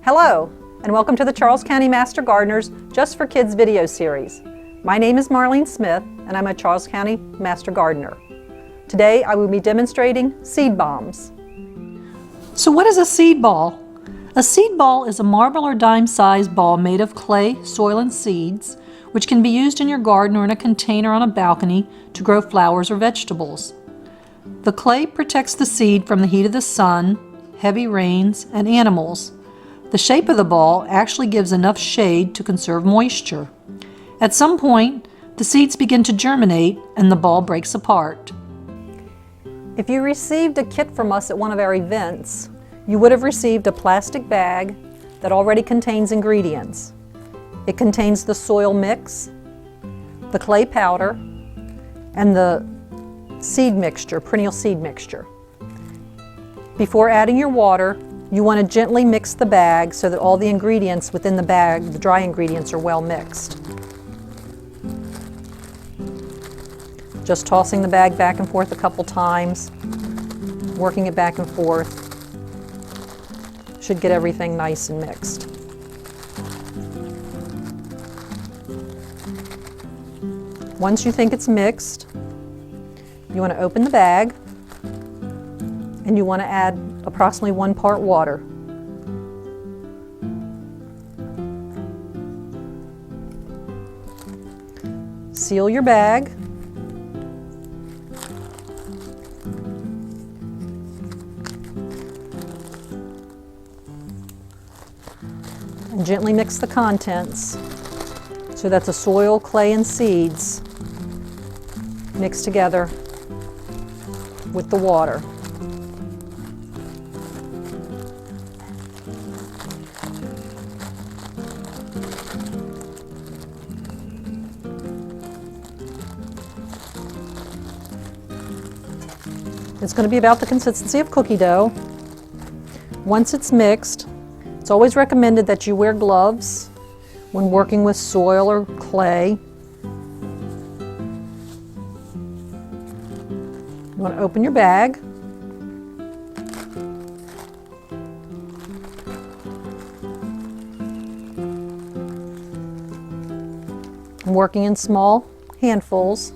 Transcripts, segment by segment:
Hello, and welcome to the Charles County Master Gardeners Just for Kids video series. My name is Marlene Smith, and I'm a Charles County Master Gardener. Today I will be demonstrating seed bombs. So what is a seed ball? A seed ball is a marble or dime-sized ball made of clay, soil, and seeds, which can be used in your garden or in a container on a balcony to grow flowers or vegetables. The clay protects the seed from the heat of the sun, heavy rains, and animals. The shape of the ball actually gives enough shade to conserve moisture. At some point, the seeds begin to germinate and the ball breaks apart. If you received a kit from us at one of our events, you would have received a plastic bag that already contains ingredients. It contains the soil mix, the clay powder, and the seed mixture, perennial seed mixture. Before adding your water, you want to gently mix the bag so that all the ingredients within the bag, the dry ingredients, are well mixed. Just tossing the bag back and forth a couple times, working it back and forth, should get everything nice and mixed. Once you think it's mixed, you want to open the bag and you want to add approximately 1 part water. Seal your bag. And gently mix the contents. So that's the soil, clay, and seeds mixed together with the water. It's going to be about the consistency of cookie dough. Once it's mixed, it's always recommended that you wear gloves when working with soil or clay. You want to open your bag. And working in small handfuls,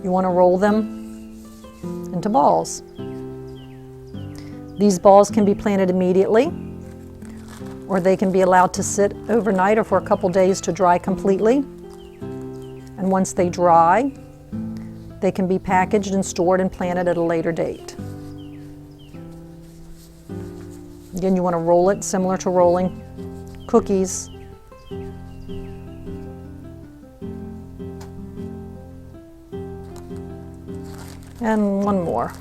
you want to roll them into balls. These balls can be planted immediately, or they can be allowed to sit overnight or for a couple days to dry completely. And once they dry, they can be packaged and stored and planted at a later date. Again, you want to roll it similar to rolling cookies. And one more.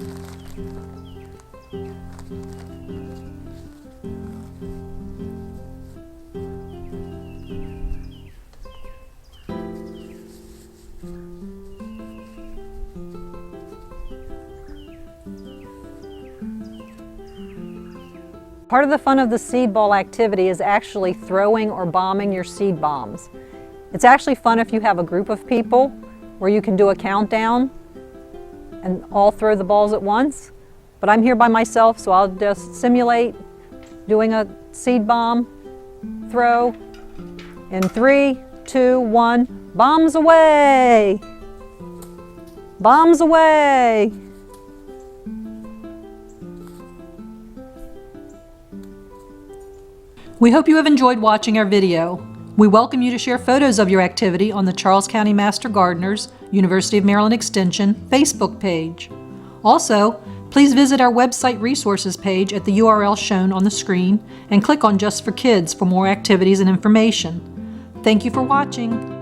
Part of the fun of the seed ball activity is actually throwing or bombing your seed bombs. It's actually fun if you have a group of people where you can do a countdown and all throw the balls at once. But I'm here by myself, so I'll just simulate doing a seed bomb throw in 3, 2, 1, bombs away! Bombs away! We hope you have enjoyed watching our video. We welcome you to share photos of your activity on the Charles County Master Gardeners, University of Maryland Extension Facebook page. Also, please visit our website resources page at the URL shown on the screen and click on Just for Kids for more activities and information. Thank you for watching.